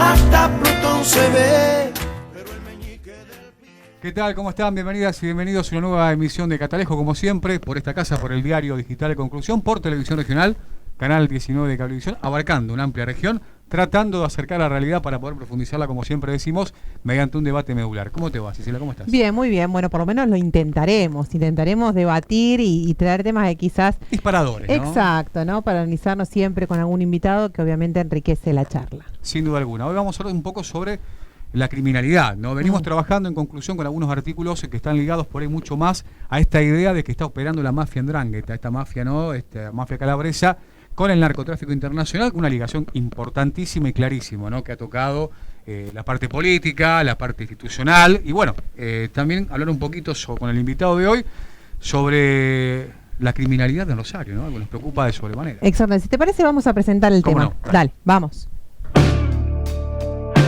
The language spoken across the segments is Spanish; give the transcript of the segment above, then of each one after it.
hasta Plutón se ve. ¿Qué tal? ¿Cómo están? Bienvenidas y bienvenidos a una nueva emisión de Catalejo, como siempre, por esta casa, por el diario digital de Conclusión, por Televisión Regional, Canal 19 de Cablevisión, abarcando una amplia región, tratando de acercar la realidad para poder profundizarla, como siempre decimos, mediante un debate medular. ¿Cómo te va, Cecilia? ¿Cómo estás? Bien, muy bien. Bueno, por lo menos lo intentaremos. Intentaremos debatir y traer temas que quizás... Disparadores, ¿no? Exacto, ¿no? Para analizarnos siempre con algún invitado que obviamente enriquece la charla. Sin duda alguna. Hoy vamos a hablar un poco sobre la criminalidad, ¿no? Venimos trabajando en conclusión con algunos artículos que están ligados por ahí mucho más a esta idea de que está operando la mafia Ndrangheta, esta mafia, ¿no? Esta mafia calabresa con el narcotráfico internacional, una ligación importantísima y clarísima, ¿no? Que ha tocado la parte política, la parte institucional y bueno, también hablar un poquito con el invitado de hoy sobre la criminalidad de Rosario, ¿no? Algo nos preocupa de sobremanera. Exacto. Si te parece, vamos a presentar el tema. No? Dale, vamos.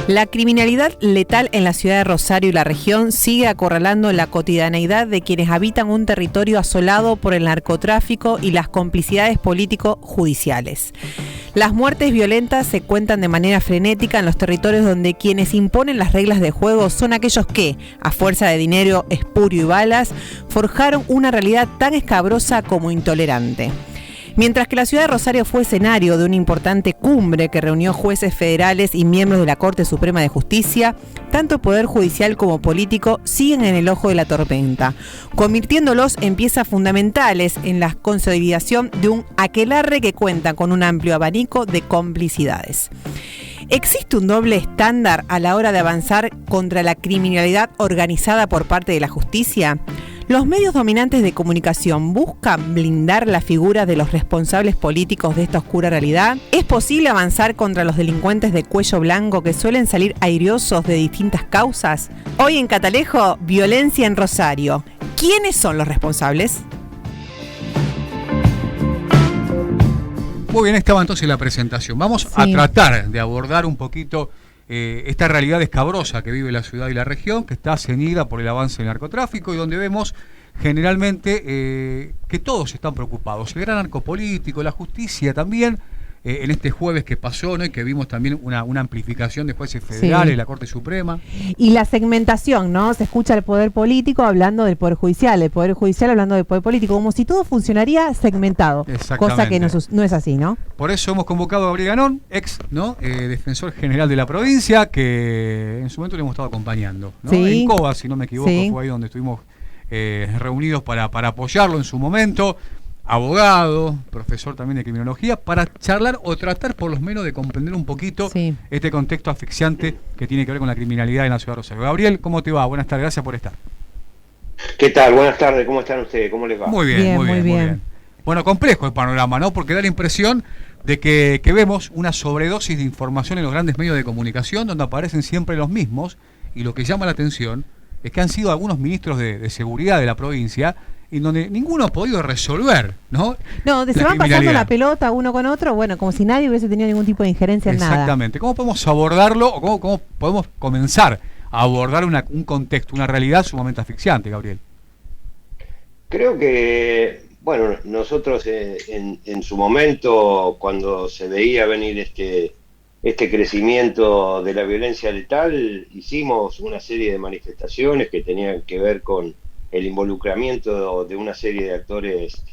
La criminalidad letal en la ciudad de Rosario y la región sigue acorralando la cotidianeidad de quienes habitan un territorio asolado por el narcotráfico y las complicidades político-judiciales. Las muertes violentas se cuentan de manera frenética en los territorios donde quienes imponen las reglas de juego son aquellos que, a fuerza de dinero espurio y balas, forjaron una realidad tan escabrosa como intolerante. Mientras que la ciudad de Rosario fue escenario de una importante cumbre que reunió jueces federales y miembros de la Corte Suprema de Justicia, tanto el Poder Judicial como político siguen en el ojo de la tormenta, convirtiéndolos en piezas fundamentales en la consolidación de un aquelarre que cuenta con un amplio abanico de complicidades. ¿Existe un doble estándar a la hora de avanzar contra la criminalidad organizada por parte de la justicia? ¿Los medios dominantes de comunicación buscan blindar la figura de los responsables políticos de esta oscura realidad? ¿Es posible avanzar contra los delincuentes de cuello blanco que suelen salir airiosos de distintas causas? Hoy en Catalejo, violencia en Rosario. ¿Quiénes son los responsables? Muy bien, estaba entonces la presentación. Vamos a tratar de abordar un poquito esta realidad escabrosa que vive la ciudad y la región, que está ceñida por el avance del narcotráfico y donde vemos generalmente que todos están preocupados. El gran arco político, la justicia también, en este jueves que pasó, ¿no? Y que vimos también una amplificación de jueces federales, la Corte Suprema. Y la segmentación, ¿no? Se escucha el poder político hablando del poder judicial, el poder judicial hablando del poder político, como si todo funcionaría segmentado, cosa que no es así, ¿no? Por eso hemos convocado a Gabriel Ganón, ex, ¿no? Defensor general de la provincia, que en su momento le hemos estado acompañando, ¿no? En Cova, si no me equivoco, fue ahí donde estuvimos reunidos para apoyarlo en su momento. Abogado, profesor también de criminología, para charlar o tratar por lo menos de comprender un poquito este contexto asfixiante que tiene que ver con la criminalidad en la ciudad de Rosario. Gabriel, ¿cómo te va? Buenas tardes, gracias por estar. ¿Qué tal? Buenas tardes, ¿cómo están ustedes? ¿Cómo les va? Muy bien. Bueno, complejo el panorama, ¿no? Porque da la impresión de que vemos una sobredosis de información en los grandes medios de comunicación donde aparecen siempre los mismos, y lo que llama la atención es que han sido algunos ministros de seguridad de la provincia y donde ninguno ha podido resolver, ¿no? No, se van pasando la pelota uno con otro, bueno, como si nadie hubiese tenido ningún tipo de injerencia en nada. Exactamente. ¿Cómo podemos abordarlo o cómo podemos comenzar a abordar un contexto, una realidad sumamente asfixiante, Gabriel? Creo que, bueno, nosotros en su momento, cuando se veía venir este crecimiento de la violencia letal, hicimos una serie de manifestaciones que tenían que ver con el involucramiento de una serie de actores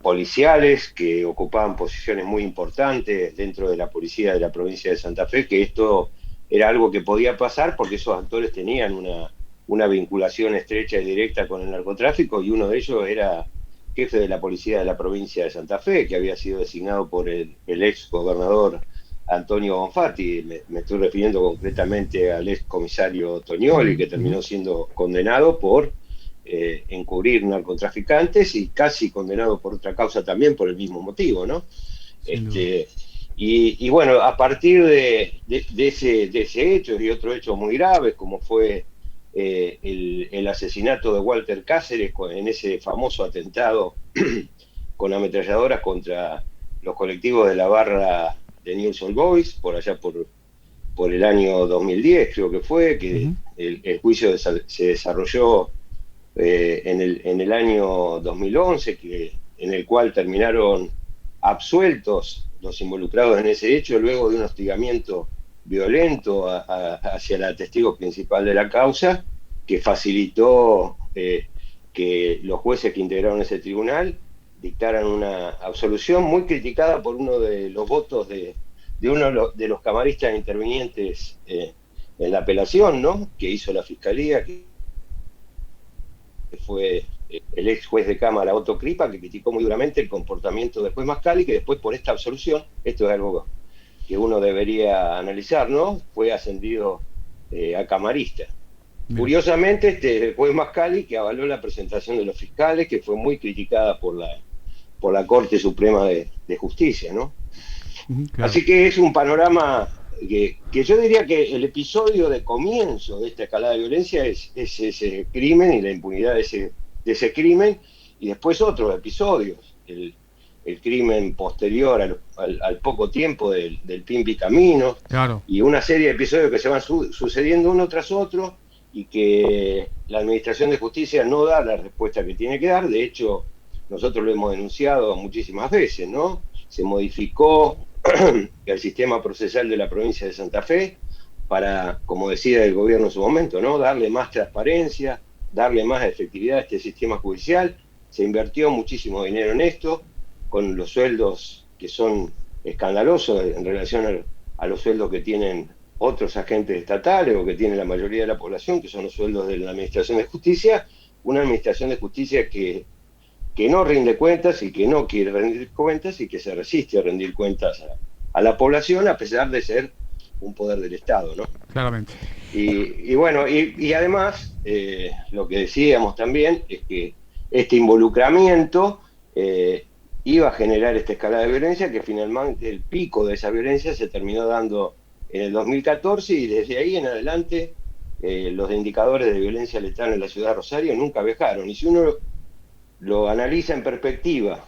policiales que ocupaban posiciones muy importantes dentro de la policía de la provincia de Santa Fe, que esto era algo que podía pasar porque esos actores tenían una vinculación estrecha y directa con el narcotráfico, y uno de ellos era jefe de la policía de la provincia de Santa Fe, que había sido designado por el ex gobernador Antonio Bonfatti. Me estoy refiriendo concretamente al ex comisario Tognoli, que terminó siendo condenado por encubrir narcotraficantes y casi condenado por otra causa también por el mismo motivo, ¿no? Y bueno, a partir de ese hecho y otros hechos muy graves, como fue el asesinato de Walter Cáceres en ese famoso atentado con ametralladoras contra los colectivos de la barra de News All Boys, por allá por el año 2010 creo que fue, que el juicio se desarrolló en el año 2011, en el cual terminaron absueltos los involucrados en ese hecho luego de un hostigamiento violento hacia la testigo principal de la causa, que facilitó que los jueces que integraron ese tribunal dictaran una absolución muy criticada por uno de los votos de uno de los camaristas intervinientes en la apelación, ¿no?, que hizo la Fiscalía, que fue el ex juez de Cámara Otto Kripa, que criticó muy duramente el comportamiento del juez Mascali, que después por esta absolución, esto es algo que uno debería analizar, ¿no?, fue ascendido a camarista. Bien. Curiosamente, el juez Mascali, que avaló la presentación de los fiscales, que fue muy criticada por la Corte Suprema de Justicia, ¿no? Claro. Así que es un panorama que yo diría que el episodio de comienzo de esta escalada de violencia es ese crimen y la impunidad de ese crimen, y después otros episodios, el crimen posterior al poco tiempo del Pimpi Camino, claro, y una serie de episodios que se van sucediendo uno tras otro, y que la Administración de Justicia no da la respuesta que tiene que dar. De hecho, nosotros lo hemos denunciado muchísimas veces, ¿no? Se modificó el sistema procesal de la provincia de Santa Fe para, como decía el gobierno en su momento, ¿no?, darle más transparencia, darle más efectividad a este sistema judicial. Se invirtió muchísimo dinero en esto, con los sueldos que son escandalosos en relación a los sueldos que tienen otros agentes estatales o que tiene la mayoría de la población, que son los sueldos de la Administración de Justicia, una Administración de Justicia que no rinde cuentas y que no quiere rendir cuentas y que se resiste a rendir cuentas a la población, a pesar de ser un poder del Estado, ¿no? Claramente. Y bueno, y además, lo que decíamos también es que este involucramiento iba a generar esta escalada de violencia, que finalmente el pico de esa violencia se terminó dando en el 2014, y desde ahí en adelante los indicadores de violencia letal en la ciudad de Rosario nunca bajaron. Y si uno lo analiza en perspectiva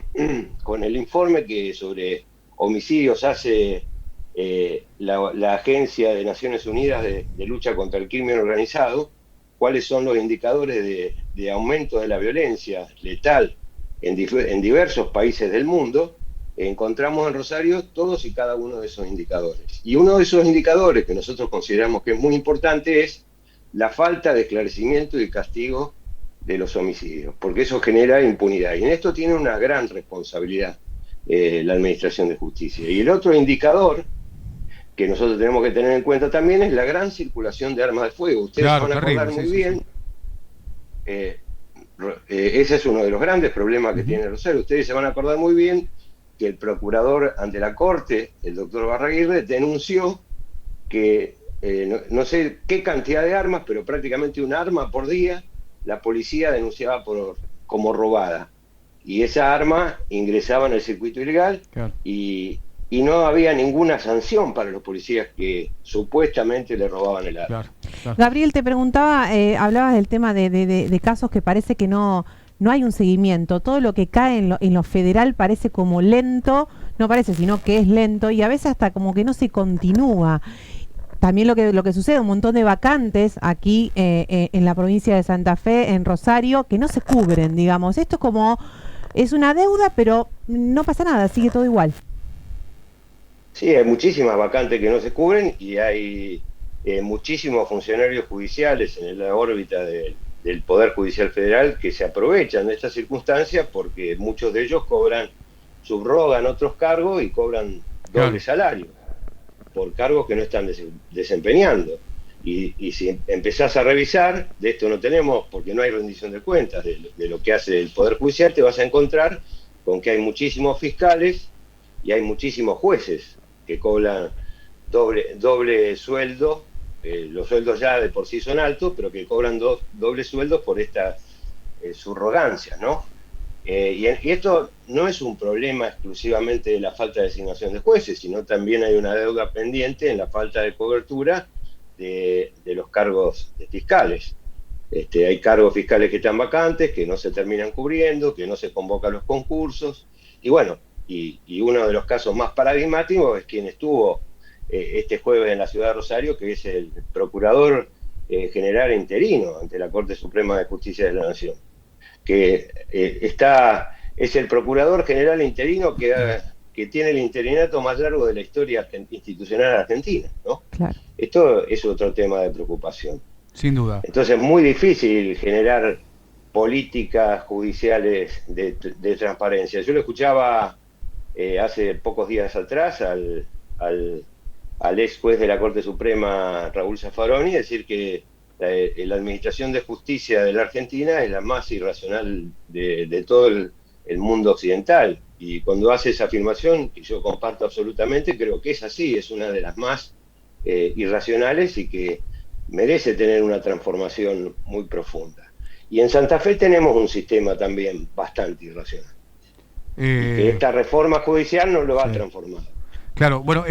con el informe que sobre homicidios hace la Agencia de Naciones Unidas de Lucha contra el Crimen Organizado, cuáles son los indicadores de aumento de la violencia letal en diversos países del mundo, encontramos en Rosario todos y cada uno de esos indicadores. Y uno de esos indicadores que nosotros consideramos que es muy importante es la falta de esclarecimiento y castigo de los homicidios, porque eso genera impunidad. Y en esto tiene una gran responsabilidad la Administración de Justicia. Y el otro indicador que nosotros tenemos que tener en cuenta también es la gran circulación de armas de fuego. Ustedes van a acordar muy bien, ese es uno de los grandes problemas que tiene Rosario. Ustedes se van a acordar muy bien que el procurador ante la Corte, el doctor Barraguirre, denunció que no sé qué cantidad de armas, pero prácticamente un arma por día, la policía denunciaba como robada. Y esa arma ingresaba en el circuito ilegal, claro, y no había ninguna sanción para los policías que supuestamente le robaban el arma. Claro, claro. Gabriel, te preguntaba, hablabas del tema de casos que parece que no hay un seguimiento. Todo lo que cae en lo federal parece como lento, no parece, sino que es lento, y a veces hasta como que no se continúa. También lo que sucede, un montón de vacantes aquí en la provincia de Santa Fe, en Rosario, que no se cubren, digamos. Esto es una deuda, pero no pasa nada, sigue todo igual. Sí, hay muchísimas vacantes que no se cubren, y hay muchísimos funcionarios judiciales en la órbita del Poder Judicial Federal que se aprovechan de estas circunstancias, porque muchos de ellos subrogan otros cargos y cobran doble salario por cargos que no están desempeñando. Y si empezás a revisar, de esto no tenemos, porque no hay rendición de cuentas de lo que hace el Poder Judicial, te vas a encontrar con que hay muchísimos fiscales y hay muchísimos jueces que cobran doble sueldo, los sueldos ya de por sí son altos, pero que cobran doble sueldos por estas subrogancias, ¿no? Y esto no es un problema exclusivamente de la falta de designación de jueces, sino también hay una deuda pendiente en la falta de cobertura de los cargos de fiscales. Hay cargos fiscales que están vacantes, que no se terminan cubriendo, que no se convocan los concursos, y bueno, y uno de los casos más paradigmáticos es quien estuvo este jueves en la ciudad de Rosario, que es el procurador general interino ante la Corte Suprema de Justicia de la Nación, que es el procurador general interino que que tiene el interinato más largo de la historia institucional argentina, ¿no? Claro. Esto es otro tema de preocupación. Sin duda. Entonces es muy difícil generar políticas judiciales de transparencia. Yo lo escuchaba hace pocos días atrás al ex juez de la Corte Suprema, Raúl Zaffaroni, decir que la Administración de Justicia de la Argentina es la más irracional de todo el mundo occidental. Y cuando hace esa afirmación, que yo comparto absolutamente, creo que es así, es una de las más irracionales y que merece tener una transformación muy profunda. Y en Santa Fe tenemos un sistema también bastante irracional. Y que esta reforma judicial no lo ha transformado. Claro, bueno,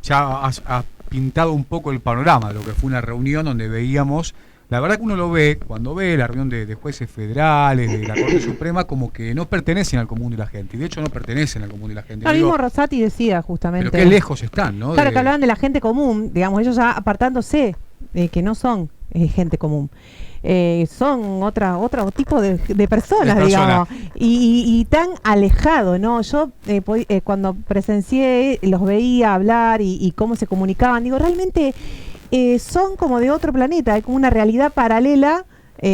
ya has pintado un poco el panorama de lo que fue una reunión donde veíamos, la verdad que uno lo ve, cuando ve la reunión de jueces federales, de la Corte Suprema, como que no pertenecen al común de la gente, y de hecho no pertenecen al común de la gente. Lo mismo Rosati decía justamente. Pero qué lejos están, ¿no? Claro, que hablaban de la gente común, digamos, ellos ya apartándose, que no son gente común. Son otro tipo de personas, digamos, y tan alejado, ¿no? Yo cuando presencié, los veía hablar y cómo se comunicaban, digo, realmente son como de otro planeta, hay como una realidad paralela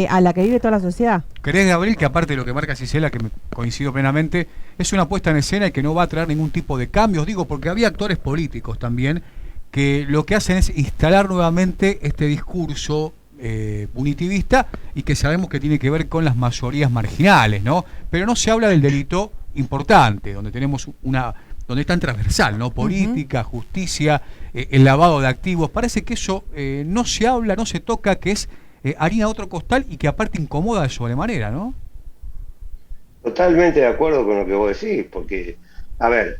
a la que vive toda la sociedad. ¿Crees, Gabriel, que aparte de lo que marca Cisela, que me coincido plenamente, es una puesta en escena y que no va a traer ningún tipo de cambios? Digo, porque había actores políticos también que lo que hacen es instalar nuevamente este discurso punitivista y que sabemos que tiene que ver con las mayorías marginales, ¿no? Pero no se habla del delito importante, donde tenemos donde es tan transversal, ¿no? Política, justicia, el lavado de activos. Parece que eso no se habla, no se toca, que es harina de otro costal y que aparte incomoda de sobremanera, ¿no? Totalmente de acuerdo con lo que vos decís, porque, a ver,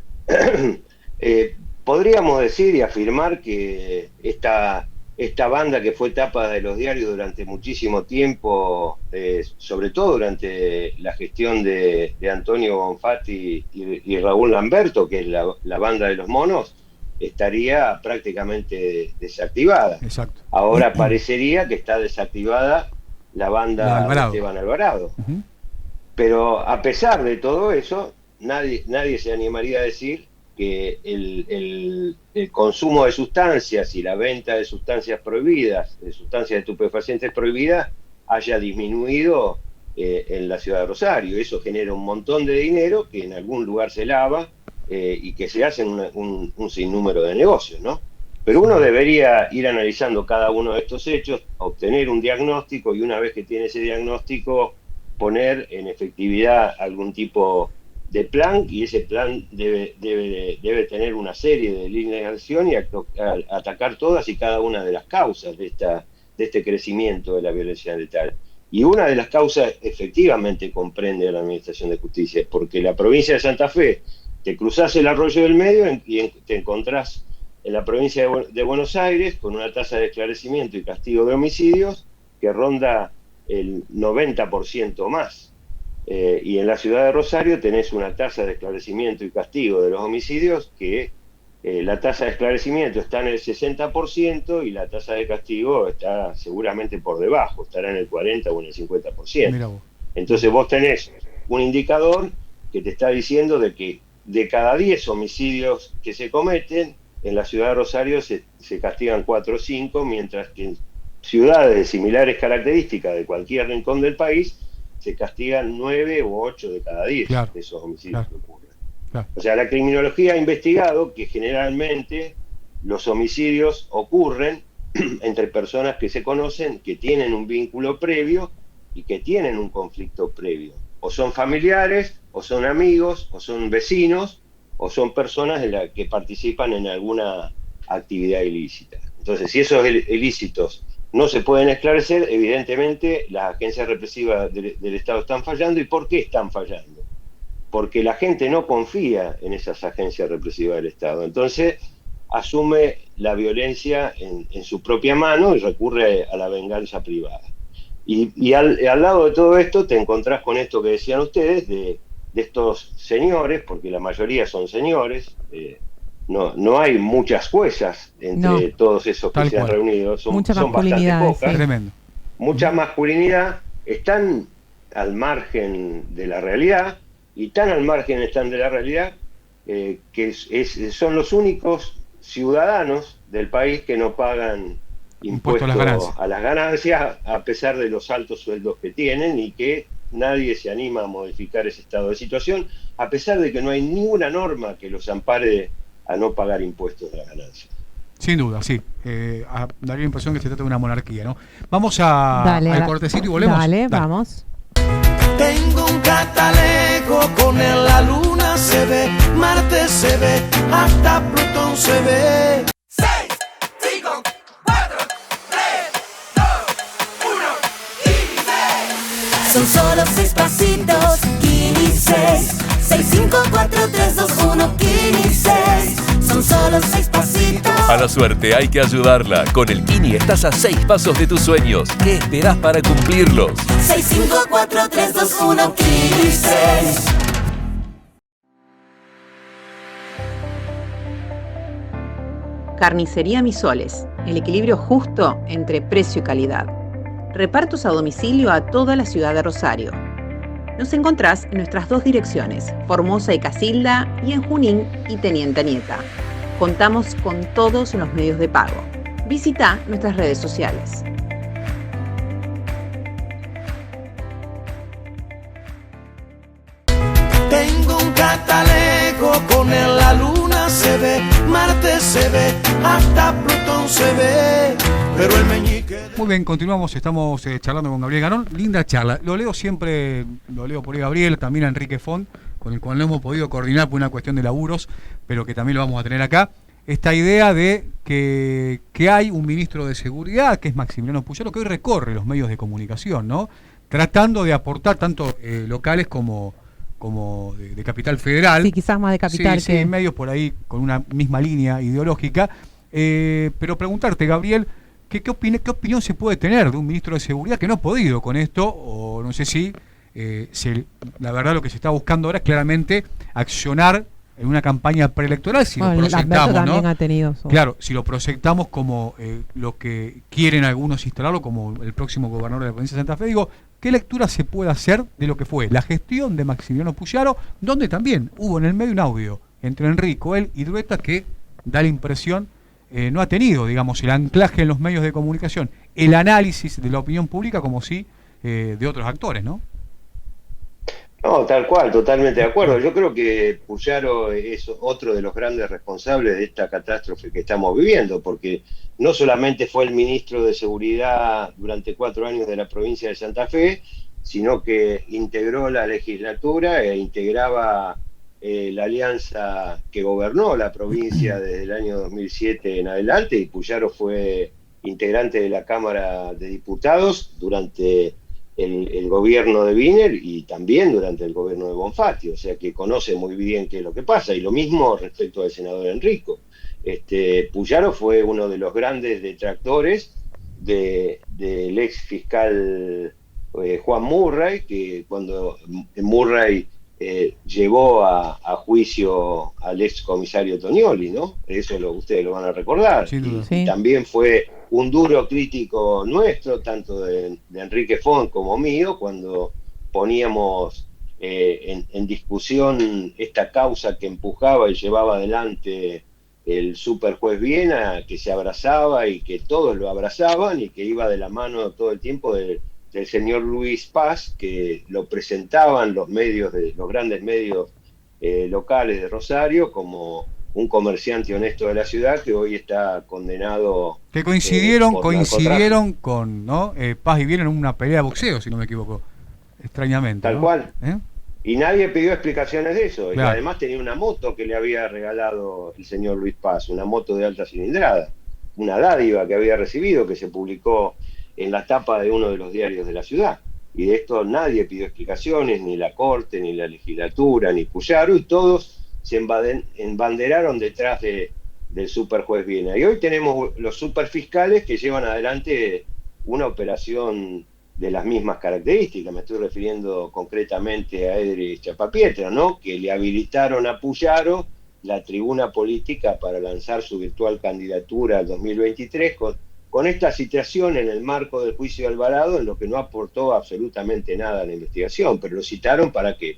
podríamos decir y afirmar que esta banda que fue tapa de los diarios durante muchísimo tiempo, sobre todo durante la gestión de Antonio Bonfatti y Raúl Lamberto, que es la banda de los monos, estaría prácticamente desactivada. Exacto. Ahora parecería que está desactivada la banda de Esteban Alvarado. Uh-huh. Pero a pesar de todo eso, nadie se animaría a decir que el consumo de sustancias y la venta de sustancias prohibidas, de sustancias estupefacientes prohibidas, haya disminuido en la ciudad de Rosario. Eso genera un montón de dinero que en algún lugar se lava y que se hacen un sinnúmero de negocios, ¿no? Pero uno debería ir analizando cada uno de estos hechos, obtener un diagnóstico y una vez que tiene ese diagnóstico, poner en efectividad algún tipo de plan, y ese plan debe tener una serie de líneas de acción y atacar todas y cada una de las causas de este crecimiento de la violencia letal. Y una de las causas efectivamente comprende a la Administración de Justicia, porque la provincia de Santa Fe, te cruzás el Arroyo del Medio y te encontrás en la provincia de Buenos Aires con una tasa de esclarecimiento y castigo de homicidios que ronda el 90% más. Y en la ciudad de Rosario tenés una tasa de esclarecimiento y castigo de los homicidios que la tasa de esclarecimiento está en el 60% y la tasa de castigo está seguramente por debajo, estará en el 40 o en el 50%. Mira vos. Entonces vos tenés un indicador que te está diciendo de que de cada 10 homicidios que se cometen, en la ciudad de Rosario se castigan 4 o 5, mientras que en ciudades de similares características de cualquier rincón del país se castigan 9 o 8 de cada 10 de esos homicidios que ocurren. Claro. O sea, la criminología ha investigado que generalmente los homicidios ocurren entre personas que se conocen, que tienen un vínculo previo y que tienen un conflicto previo. O son familiares, o son amigos, o son vecinos, o son personas que participan en alguna actividad ilícita. Entonces, si esos ilícitos no se pueden esclarecer, evidentemente las agencias represivas del Estado están fallando. ¿Y por qué están fallando? Porque la gente no confía en esas agencias represivas del Estado. Entonces asume la violencia en su propia mano y recurre a la venganza privada. Y al lado de todo esto te encontrás con esto que decían ustedes, de estos señores, porque la mayoría son señores, no hay muchas juezas entre todos esos que se han reunido, son bastante pocas. Sí. Tremendo. Mucha masculinidad, están al margen de la realidad, y tan al margen están de la realidad son los únicos ciudadanos del país que no pagan Impuesto impuestos a las ganancias, a pesar de los altos sueldos que tienen, y que nadie se anima a modificar ese estado de situación, a pesar de que no hay ninguna norma que los ampare a no pagar impuestos a las ganancias. Sin duda, sí. Daría la impresión que se trata de una monarquía, ¿no? Vamos al cortecito y volvemos. Dale, vamos. Tengo un catalejo, con él la luna se ve, Marte se ve, hasta Plutón se ve. 6, 5, 4, 3, 2, 1, 15. Son solo 6 pasitos, 15. 6, 5, 4, 3, 2, 1, 15. Son solo 6 pasitos. A la suerte hay que ayudarla. Con el Kini estás a 6 pasos de tus sueños. ¿Qué esperás para cumplirlos? 6, 5, 4, 3, 2, 1, 15. Carnicería Misoles, el equilibrio justo entre precio y calidad. Repartos a domicilio a toda la ciudad de Rosario. Nos encontrás en nuestras 2 direcciones, Formosa y Casilda, y en Junín y Teniente Anieta. Contamos con todos los medios de pago. Visita nuestras redes sociales. Tengo un catalejo, con él la luna se ve, Marte se ve, hasta Plutón se ve, pero el meñique... Muy bien, continuamos, estamos charlando con Gabriel Ganón. Linda charla. Lo leo siempre, lo leo por ahí Gabriel, también a Enrique Font, con el cual no hemos podido coordinar por una cuestión de laburos, pero que también lo vamos a tener acá. Esta idea de que hay un ministro de Seguridad, que es Maximiliano Puyaro, que hoy recorre los medios de comunicación, ¿no? Tratando de aportar tanto locales como de Capital Federal. Sí, quizás más de Capital. Sí, medios por ahí con una misma línea ideológica. Pero preguntarte, Gabriel, ¿qué opinión se puede tener de un ministro de Seguridad que no ha podido con esto? O no sé si la verdad lo que se está buscando ahora es claramente accionar en una campaña preelectoral, si lo proyectamos, también ¿no? Ha tenido Claro, si lo proyectamos como lo que quieren algunos instalarlo como el próximo gobernador de la provincia de Santa Fe, digo, ¿qué lectura se puede hacer de lo que fue la gestión de Maximiliano Puyaro, donde también hubo en el medio un audio entre Enrico, él y Dueta que da la impresión no ha tenido, digamos, el anclaje en los medios de comunicación, el análisis de la opinión pública como sí de otros actores, ¿no? No, tal cual, totalmente de acuerdo. Yo creo que Puyaro es otro de los grandes responsables de esta catástrofe que estamos viviendo, porque no solamente fue el ministro de Seguridad durante 4 años de la provincia de Santa Fe, sino que integró la legislatura e integraba la alianza que gobernó la provincia desde el año 2007 en adelante, y Puyaro fue integrante de la Cámara de Diputados durante el gobierno de Wiener y también durante el gobierno de Bonfatti, o sea que conoce muy bien qué es lo que pasa, y lo mismo respecto al senador Enrico. Puyaro fue uno de los grandes detractores del ex fiscal Juan Murray, que cuando Murray llevó a juicio al ex comisario Tonioli, ¿no? Eso ustedes lo van a recordar. Sin duda. Y también fue un duro crítico nuestro, tanto de Enrique Font como mío, cuando poníamos en discusión esta causa que empujaba y llevaba adelante el superjuez Viena, que se abrazaba y que todos lo abrazaban y que iba de la mano todo el tiempo del señor Luis Paz, que lo presentaban los grandes medios locales de Rosario como un comerciante honesto de la ciudad que hoy está condenado. Que coincidieron con, ¿no? Paz y Viena en una pelea de boxeo, si no me equivoco, extrañamente. Tal ¿no? cual. Y nadie pidió explicaciones de eso. Claro. Y además tenía una moto que le había regalado el señor Luis Paz, una moto de alta cilindrada, una dádiva que había recibido, que se publicó en la tapa de uno de los diarios de la ciudad. Y de esto nadie pidió explicaciones, ni la Corte, ni la legislatura, ni Puyaro, y todos se embanderaron detrás del superjuez Viena. Y hoy tenemos los superfiscales que llevan adelante una operación de las mismas características. Me estoy refiriendo concretamente a Edri Chapapietra, ¿no? Que le habilitaron a Puyaro la tribuna política para lanzar su virtual candidatura al 2023 con esta situación en el marco del juicio de Alvarado, en lo que no aportó absolutamente nada a la investigación, pero lo citaron ¿para qué?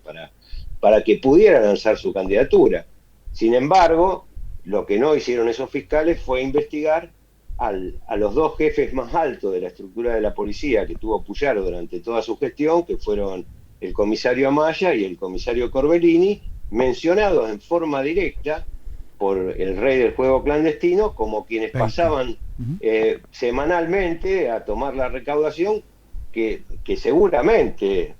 Para que pudiera lanzar su candidatura. Sin embargo, lo que no hicieron esos fiscales fue investigar a los dos jefes más altos de la estructura de la policía que tuvo Puyaro durante toda su gestión, que fueron el comisario Amaya y el comisario Corbellini, mencionados en forma directa por el rey del juego clandestino como quienes pasaban semanalmente a tomar la recaudación que seguramente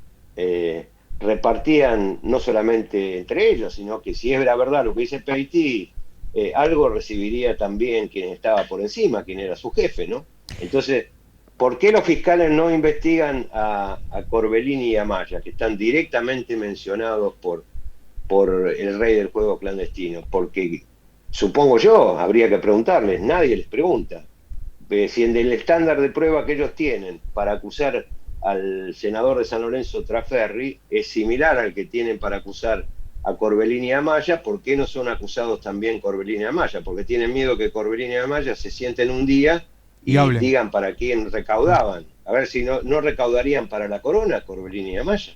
repartían no solamente entre ellos, sino que si era verdad lo que dice Peiti, algo recibiría también quien estaba por encima, quien era su jefe, ¿no? Entonces, ¿por qué los fiscales no investigan a Corbellini y a Maya, que están directamente mencionados por el rey del juego clandestino? Porque, supongo yo, habría que preguntarles, nadie les pregunta. Si en el estándar de prueba que ellos tienen para acusar al senador de San Lorenzo Traferri es similar al que tienen para acusar a Corbellini y a Maya, ¿por qué no son acusados también Corbellini y a Maya? Porque tienen miedo que Corbellini y a Maya se sienten un día y digan para quién recaudaban. A ver si no recaudarían para la corona Corbellini y a Maya.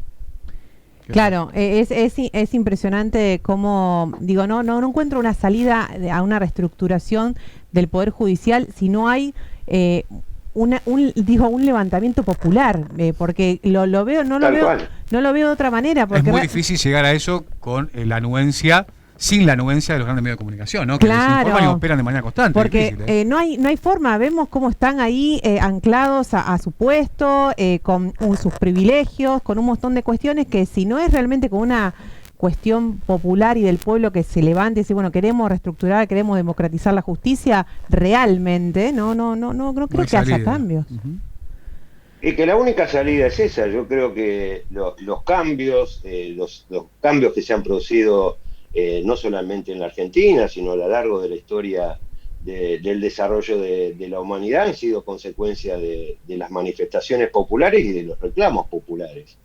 Claro, es impresionante cómo, digo, no encuentro una salida a una reestructuración del Poder Judicial si no hay un levantamiento popular, porque lo veo, no lo veo de otra manera. Porque es muy difícil llegar a eso con la anuencia, sin la anuencia de los grandes medios de comunicación, ¿no? Que claro, les informan y operan de manera constante. Porque difícil, no hay forma, vemos cómo están ahí anclados a su puesto, con sus privilegios, con un montón de cuestiones que si no es realmente con una cuestión popular y del pueblo que se levante y dice, bueno, queremos reestructurar, queremos democratizar la justicia, realmente, no creo que haya cambios. Y que la única salida es esa. Yo creo que los cambios, los cambios que se han producido no solamente en la Argentina, sino a lo largo de la historia del desarrollo de la humanidad, han sido consecuencia de las manifestaciones populares y de los reclamos populares.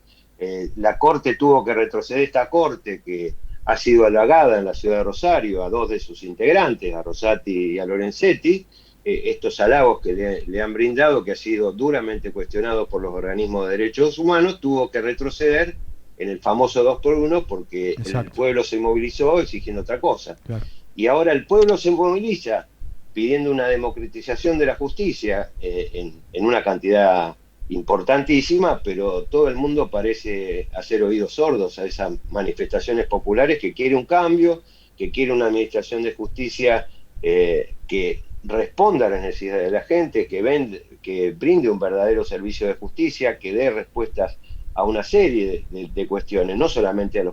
La Corte tuvo que retroceder, esta Corte que ha sido halagada en la ciudad de Rosario a dos de sus integrantes, a Rosati y a Lorenzetti, estos halagos que le han brindado, que ha sido duramente cuestionado por los organismos de derechos humanos, tuvo que retroceder en el famoso 2x1 porque el pueblo se movilizó exigiendo otra cosa. Claro. Y ahora el pueblo se moviliza pidiendo una democratización de la justicia en una cantidad importantísima, pero todo el mundo parece hacer oídos sordos a esas manifestaciones populares que quiere un cambio, que quiere una administración de justicia que responda a las necesidades de la gente, que brinde un verdadero servicio de justicia, que dé respuestas a una serie de cuestiones, no solamente a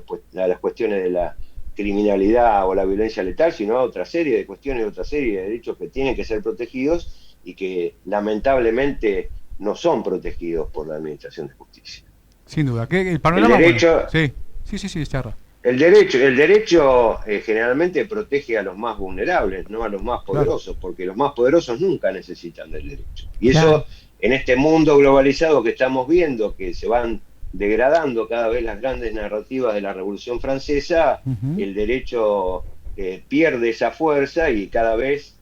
las cuestiones de la criminalidad o la violencia letal, sino a otra serie de cuestiones, otra serie de derechos que tienen que ser protegidos y que lamentablemente no son protegidos por la Administración de Justicia. Sin duda, que el panorama... El derecho, sí, charra. El derecho generalmente protege a los más vulnerables, no a los más poderosos, porque los más poderosos nunca necesitan del derecho. Y eso, en este mundo globalizado que estamos viendo, que se van degradando cada vez las grandes narrativas de la Revolución Francesa, el derecho pierde esa fuerza y cada vez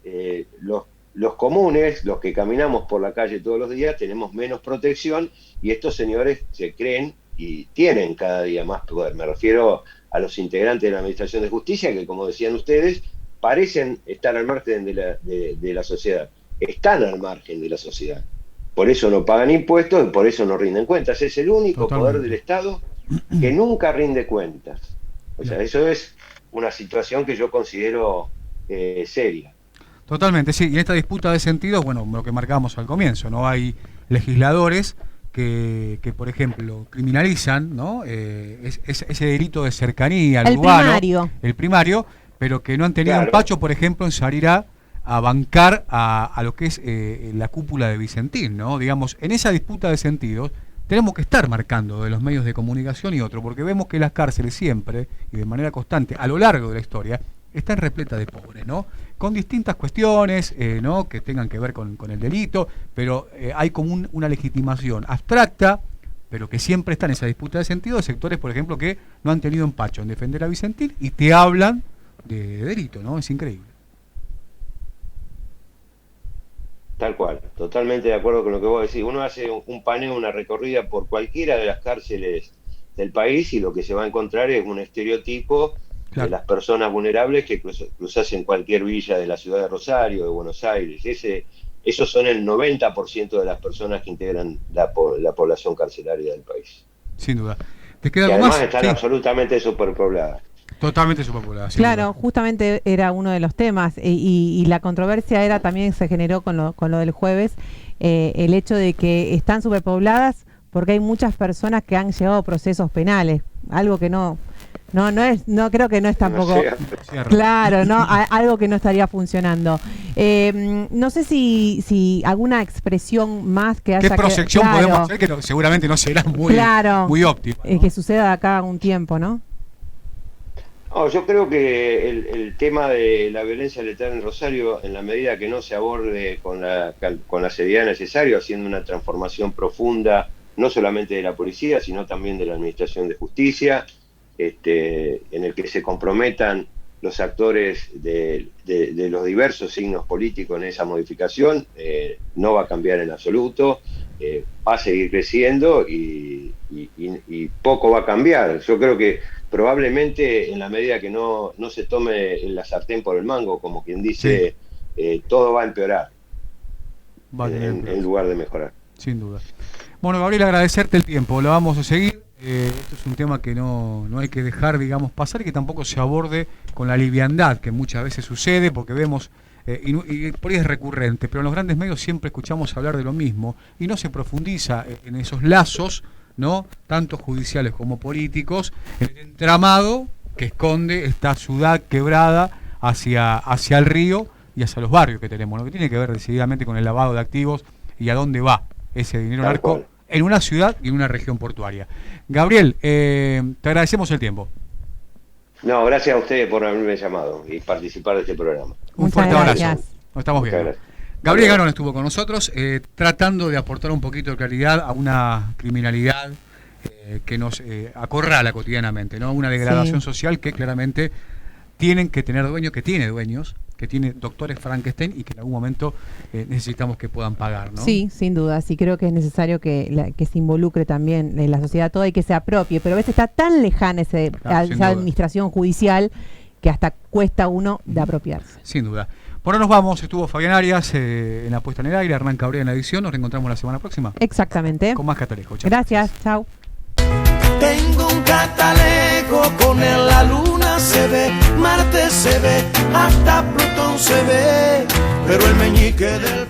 los comunes, los que caminamos por la calle todos los días, tenemos menos protección y estos señores se creen y tienen cada día más poder. Me refiero a los integrantes de la Administración de Justicia que, como decían ustedes, parecen estar al margen de la sociedad. Están al margen de la sociedad. Por eso no pagan impuestos y por eso no rinden cuentas. Es el único poder del Estado que nunca rinde cuentas. O sea, eso es una situación que yo considero seria. Totalmente, sí. Y en esta disputa de sentidos, bueno, lo que marcábamos al comienzo, ¿no? Hay legisladores que por ejemplo, criminalizan, ¿no? Ese delito de cercanía al urbano, el primario, pero que no han tenido empacho, por ejemplo, en salir a bancar a lo que es la cúpula de Vicentín, ¿no? Digamos, en esa disputa de sentidos tenemos que estar marcando de los medios de comunicación y otro, porque vemos que las cárceles siempre, y de manera constante, a lo largo de la historia, están repletas de pobres, ¿no? Con distintas cuestiones, ¿no? Que tengan que ver con el delito, pero hay como una legitimación abstracta, pero que siempre está en esa disputa de sentido, de sectores, por ejemplo, que no han tenido empacho en defender a Vicentín y te hablan de delito, ¿no? Es increíble. Tal cual, totalmente de acuerdo con lo que vos decís. Uno hace un paneo, una recorrida por cualquiera de las cárceles del país y lo que se va a encontrar es un estereotipo Claro. de las personas vulnerables que cruzas en cualquier villa de la ciudad de Rosario, de Buenos Aires. Esos son el 90% de las personas que integran la población carcelaria del país. Sin duda. ¿Te queda Y algo además más? están Sí. absolutamente superpobladas. Totalmente superpoblada. sin Claro, duda. justamente era uno de los temas y la controversia era también se generó con lo del jueves, el hecho de que están superpobladas porque hay muchas personas que han llevado procesos penales, algo que no creo que no es tampoco No sé, Cierro. claro, no algo que no estaría funcionando. No sé si alguna expresión más que haya ¿Qué proyección claro, podemos hacer? Que seguramente no será Claro. muy óptima. ¿no? que suceda de acá a un tiempo, ¿no? No, yo creo que el tema de la violencia letal en Rosario, en la medida que no se aborde con la seriedad necesaria, haciendo una transformación profunda, no solamente de la policía, sino también de la Administración de Justicia, en el que se comprometan los actores de los diversos signos políticos en esa modificación, no va a cambiar en absoluto, va a seguir creciendo y poco va a cambiar. Yo creo que probablemente en la medida que no se tome la sartén por el mango, como quien dice, todo va a empeorar Vale, en lugar de mejorar. Sin duda. Bueno, Gabriel, agradecerte el tiempo. Lo vamos a seguir. Esto es un tema que no hay que dejar, digamos, pasar y que tampoco se aborde con la liviandad que muchas veces sucede, porque vemos, y por ahí es recurrente, pero en los grandes medios siempre escuchamos hablar de lo mismo y no se profundiza en esos lazos, ¿no? Tanto judiciales como políticos, el entramado que esconde esta ciudad quebrada hacia el río y hacia los barrios que tenemos, lo que tiene que ver decididamente con el lavado de activos y a dónde va ese dinero Tal narco cual. en una ciudad y en una región portuaria. Gabriel, te agradecemos el tiempo. No, gracias a ustedes por haberme llamado y participar de este programa. Un Muchas fuerte gracias. abrazo. Nos estamos Muchas viendo. gracias. Gabriel Garón estuvo con nosotros tratando de aportar un poquito de claridad a una criminalidad que nos acorrala cotidianamente, ¿no? Una degradación Sí. social que claramente tienen que tener dueños, que tiene dueños, que tiene doctores Frankenstein y que en algún momento necesitamos que puedan pagar, ¿no? Sí, sin duda. Sí creo que es necesario que se involucre también en la sociedad toda y que se apropie, pero a veces está tan lejana Claro, sin esa duda. administración judicial que hasta cuesta uno de apropiarse. Sin duda. Por ahora nos vamos. Estuvo Fabián Arias en la puesta en el aire, Hernán Cabrera en la edición. Nos reencontramos la semana próxima Exactamente. con más Catalejo. Chao. Gracias, chao. Tengo un catalejo, con él la luna se ve, Marte se ve, hasta Plutón se ve, pero el meñique del